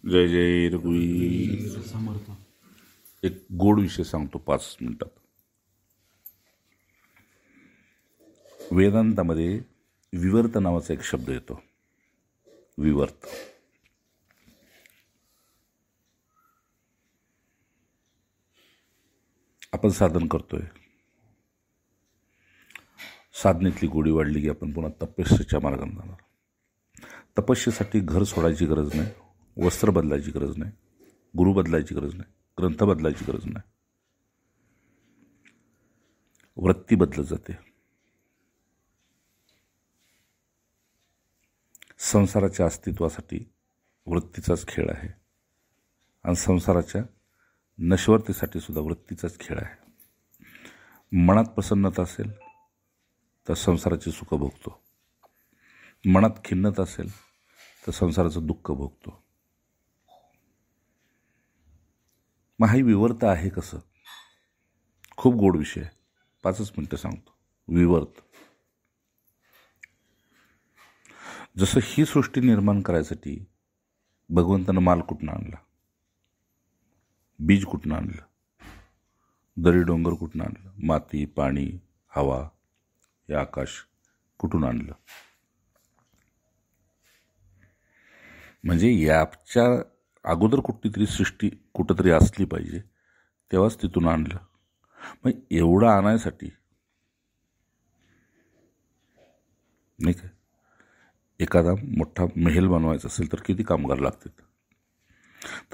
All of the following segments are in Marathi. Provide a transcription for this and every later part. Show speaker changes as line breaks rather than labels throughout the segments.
जय जय रघुवीर
समर्थ.
एक गोड विषय सांगतो 5 मिनिटात. वेदांतामध्ये विवर्त नावाचा एक शब्द येतो. विवर्त. आपण साधन करतोय, साधनेतली गोडी वाढली की आपण पुन्हा तपस्येच्या मार्गाने जाणार. तपस्येसाठी घर सोडायची गरज नाही, वस्त्र बदलायची गरज नाही, गुरु बदलायची गरज नाही, ग्रंथ बदलायची गरज नाही. वृत्ती बदलत जाते. संसाराच्या अस्तित्वासाठी वृत्तीचाच खेळ आहे आणि संसाराच्या नश्वरतेसाठी सुद्धा वृत्तीचाच खेळ आहे. मनात प्रसन्नता असेल तर संसाराची सुख भोगतो, मनात खिन्नता असेल तर संसाराचं दुःख भोगतो. मग हा विवर्त आहे कसं? खूप गोड विषय आहे, 5 मिनिटं सांगतो. विवर्त. जसं ही सृष्टी निर्माण करायसाठी भगवंतानं माल कुठून आणला, बीज कुठून आणलं, दरी डोंगर कुठून आणलं, माती, पाणी, हवा, हे आकाश कुठून आणलं. म्हणजे याच्या अगोदर कुठलीतरी सृष्टी कुठंतरी असली पाहिजे, तेव्हाच तिथून आणलं. मग एवढं आणायसाठी नाही का, एखादा मोठा महल बनवायचा असेल तर किती कामगार लागतात,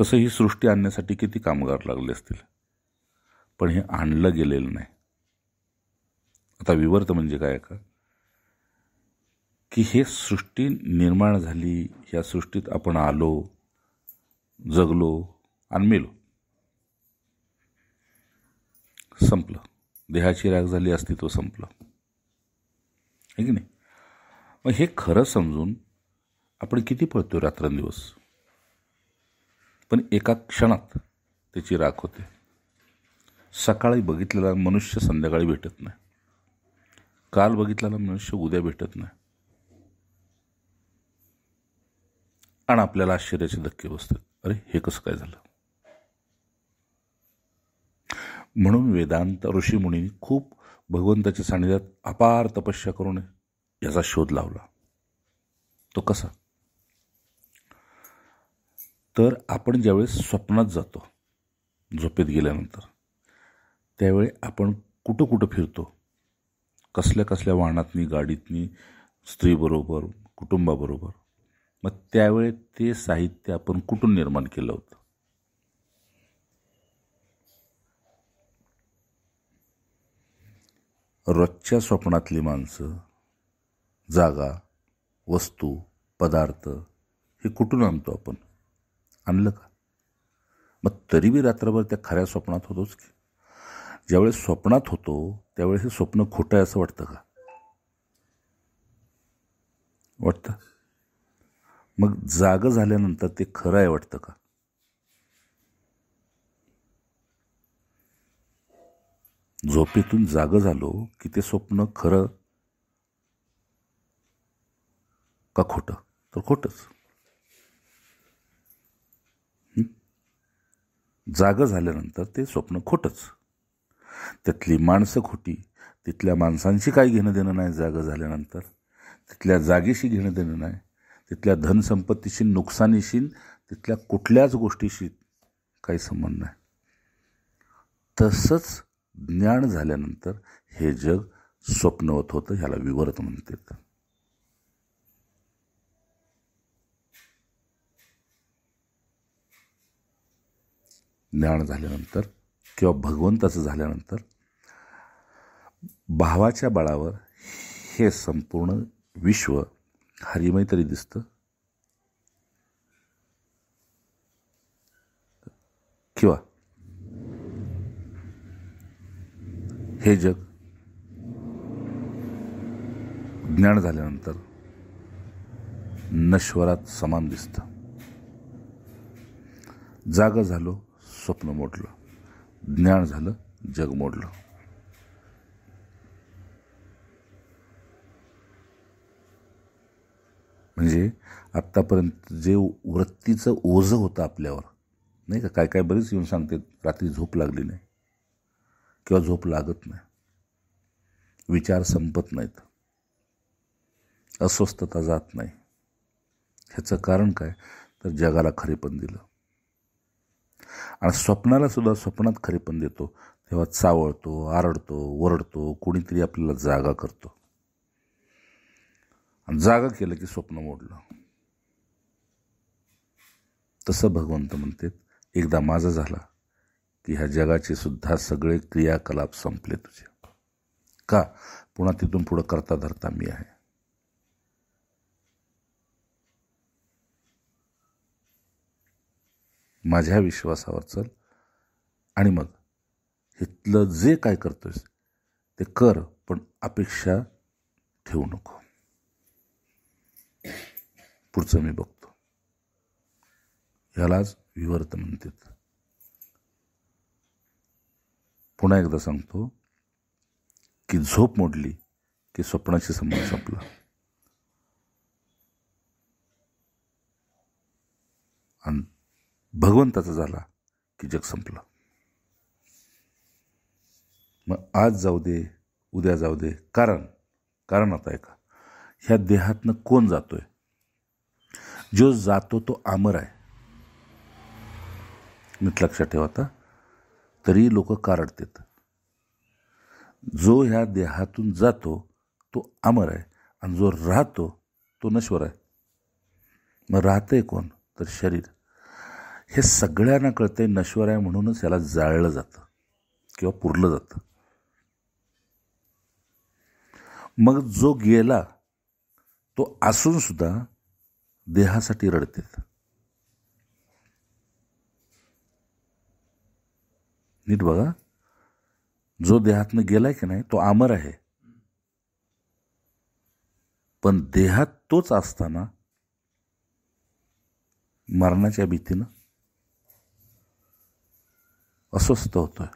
तसं ही सृष्टी आणण्यासाठी किती कामगार लागले असतील, पण हे आणलं गेलेलं नाही. आता विवर्त म्हणजे काय का, की हे सृष्टी निर्माण झाली, ह्या सृष्टीत आपण आलो, जगलो आणि मेलो, संपलं. देहाची राख झाली, अस्तित्व संपलं, आहे की नाही. मग हे खरं समजून आपण किती पळतोय रात्रंदिवस, पण एका क्षणात त्याची राख होते. सकाळी बघितलेला मनुष्य संध्याकाळी भेटत नाही, काल बघितलेला मनुष्य उद्या भेटत नाही, आणि आपल्याला आश्चर्याचे धक्के बसतात. अरे हे कसं काय झालं? म्हणून वेदांत ऋषीमुनी खूप भगवंताच्या सानिध्यात अपार तपस्या करून याचा शोध लावला. तो कसा? तर आपण ज्यावेळेस स्वप्नात जातो, झोपेत गेल्यानंतर, त्यावेळी आपण कुठं कुठं फिरतो, कसल्या कसल्या वाहनातनी, गाडीतनी, स्त्रीबरोबर, कुटुंबाबरोबर. मग त्यावेळी ते साहित्य आपण कुठून निर्माण केलं होतं? रोजच्या स्वप्नातली माणसं, जागा, वस्तू, पदार्थ हे कुठून आणतो आपण? आणलं का? मग तरी बी रात्रभर त्या खऱ्या स्वप्नात होतोच की. ज्यावेळेस स्वप्नात होतो त्यावेळेस हे स्वप्न खोटं आहे असं वाटतं का? वाटतं. मग जागं झाल्यानंतर ते खरं आहे वाटतं का? झोपेतून जागं झालो की ते स्वप्न खरं का खोटं? तर खोटंच. जागं झाल्यानंतर ते स्वप्न खोटंच. त्यातली माणसं खोटी, तिथल्या माणसांशी काही घेणं देणं नाही. जागं झाल्यानंतर तिथल्या जागेशी घेणं देणं नाही, तिथल्या धनसंपत्तीशी, नुकसानीशी, तिथल्या कुठल्याच गोष्टीशी काही संबंध नाही. तसंच ज्ञान झाल्यानंतर हे जग स्वप्नवत होतं. ह्याला विवर्त म्हणतात. ज्ञान झाल्यानंतर किंवा भगवंताचं झाल्यानंतर भावाच्या बळावर हे संपूर्ण विश्व हरिमय तरी दिसतं, किंवा हे जग ज्ञान झाल्यानंतर नश्वरात समान दिसतं. जागं झालो, स्वप्न मोडलं, ज्ञान झालं, जग मोडलं. म्हणजे आत्तापर्यंत जे वृत्तीचं ओझं होतं आपल्यावर, नाही का, काय काय बरेच येऊन सांगते रात्री झोप लागली नाही किंवा झोप लागत नाही, विचार संपत नाहीत, अस्वस्थता जात नाही. ह्याचं कारण काय, तर जगाला खरेपण दिलं. आणि स्वप्नाला सुद्धा स्वप्नात खरेपण देतो तेव्हा चावळतो, आरडतो, ओरडतो, कोणीतरी आपल्याला जागा करतो. आणि जागा केलं की स्वप्न मोडलं. तसं भगवंत म्हणतात, एकदा माझं झाला की ह्या जगाचे सुद्धा सगळे क्रियाकलाप संपले तुझे. का? पुन्हा तिथून पुढं करता धरता मी आहे. माझ्या विश्वासावर चल आणि मग इथलं जे काय करतोयस ते कर, पण अपेक्षा ठेवू नको. पुढचं मी बघतो. यालाच विवर्त म्हणतात. पुन्हा एकदा सांगतो की झोप मोडली की स्वप्नाशी संबंध संपला. आणि भगवंताचा झाला की जग संपलं. मग आज जाऊ दे, उद्या जाऊ दे, कारण आता आहे का, ह्या देहातनं कोण जातोय? जो जातो तो अमर आहे. नीट लक्षात ठेवा. आता तरी लोक कारडतात. जो ह्या देहातून जातो तो अमर आहे आणि जो राहतो तो नश्वर आहे. मग राहतंय कोण? तर शरीर. हे सगळ्यांना कळतंय नश्वर आहे, म्हणूनच याला जाळलं जातं किंवा पुरलं जातं. मग जो गेला तो असून सुद्धा देहासाठी रडतात. नीट बघा, जो देहातनं गेलाय की नाही तो अमर आहे, पण देहात तोच असताना मरणाच्या भीतीनं अस्वस्थ होतोय.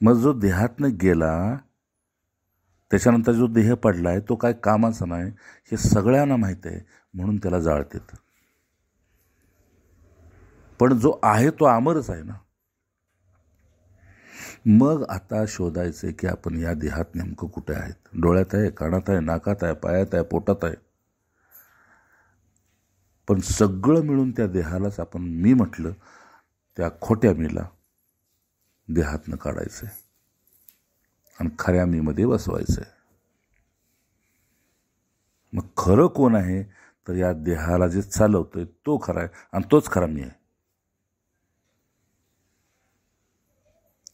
मग जो देहातनं गेला त्याच्यानंतर जो देह पडलाय तो काय कामाचा नाही हे सगळ्यांना माहित आहे, म्हणून त्याला जाळतात. पण जो आहे तो अमरच आहे ना. मग आता शोधायचंय की आपण या देहात नेमकं कुठे आहेत. डोळ्यात आहे, कानात आहे, नाकात आहे, पायात आहे, पोटात आहे. पण सगळं मिळून त्या देहालाच आपण मी म्हटलं त्या खोट्या मीला देहातनं काढायचंय आणि खऱ्या मी मध्ये बसवायचंय. मग खरं कोण आहे? तर या देहाला जे चालवतोय तो खरा आहे आणि तोच खरा मी आहे.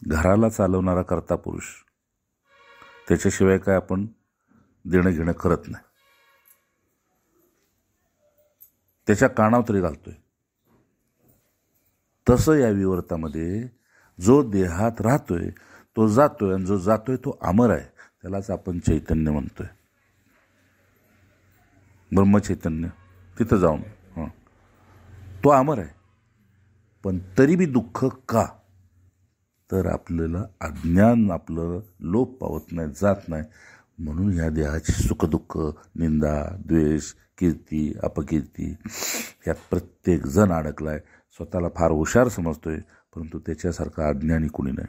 घराला चालवणारा कर्ता पुरुष, त्याच्याशिवाय काय आपण देणं घेणं करत नाही. त्याच्या कानावर तरी घालतोय. तसं या विवर्तामध्ये जो देहात राहतोय तो जातोय आणि जो जातोय तो अमर आहे. त्यालाच आपण चैतन्य म्हणतोय, ब्रह्मचैतन्य. तिथं जाऊन तो अमर आहे. पण तरी बी दुःख का? तर आपल्याला अज्ञान आपलं लोप पावत नाही, जात नाही. म्हणून ह्या देहाची सुखदुःख, निंदा, द्वेष, कीर्ती, अपकीर्ती ह्यात प्रत्येक जण अडकलाय. स्वतःला फार हुशार समजतोय, परंतु त्याच्यासारखा अज्ञानी कुणी नाही.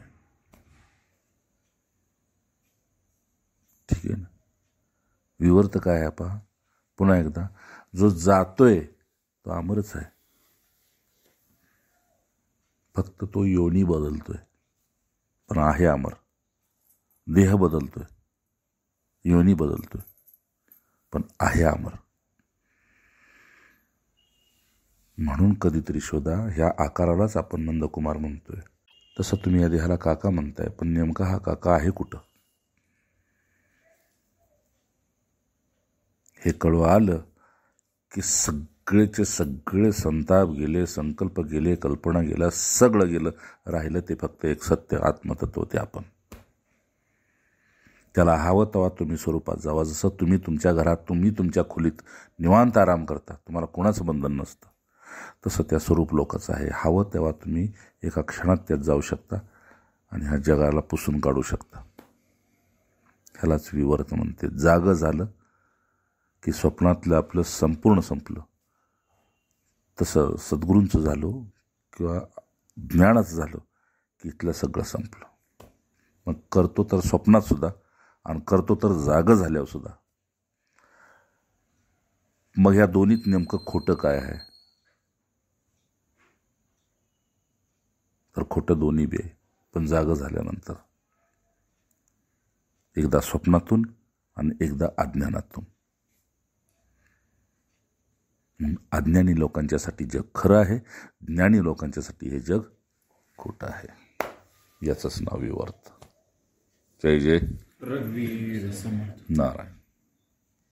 ठीक आहे ना. विवर्त काय आहे पहा पुन्हा एकदा. जो जातोय तो अमरच आहे, फक्त तो योनी बदलतोय, पण आहे अमर. देह बदलतोय, योनी बदलतोय, पण आहे अमर. म्हणून कधीतरी शोधा. ह्या आकारालाच आपण नंदकुमार म्हणतोय. तसं तुम्ही या देहाला काका म्हणताय, पण नेमका हा काका आहे कुठं हे कळवा आलं की सगळेचे सगळे संताप गेले, संकल्प गेले, कल्पना गेला, सगळं गेलं. राहिलं ते फक्त एक सत्य आत्मतत्व. ते आपण त्याला हवं तेव्हा तुम्ही स्वरूपात जावा. जसं तुम्ही तुमच्या घरात, तुम्ही तुमच्या खोलीत निवांत आराम करता, तुम्हाला कोणाचं बंधन नसतं, तसं त्या स्वरूप लोकाचं आहे. हवं तेव्हा तुम्ही एका क्षणात त्यात जाऊ शकता आणि ह्या जगाला पुसून काढू शकता. ह्यालाच विवर्त म्हणते. जागं झालं की स्वप्नातलं आपलं संपूर्ण संपलं, तसं सद्गुरूंचं झालो किंवा ज्ञानाचं झालं की इथलं सगळं संपलं. मग करतो तर स्वप्नात सुद्धा आणि करतो तर जागं झाल्यावर सुद्धा. मग या दोन्हीत नेमकं खोटं काय आहे? तर खोटं दोन्ही बी आहे, पण जागं झाल्यानंतर. एकदा स्वप्नातून आणि एकदा अज्ञानातून. अज्ञानी लोकांच्यासाठी जग खरं आहे, ज्ञानी लोकांच्यासाठी हे जग खोटं आहे. याचंच नाव विवर्त. जय जय
रघुवीर समर्थ.
नारायण.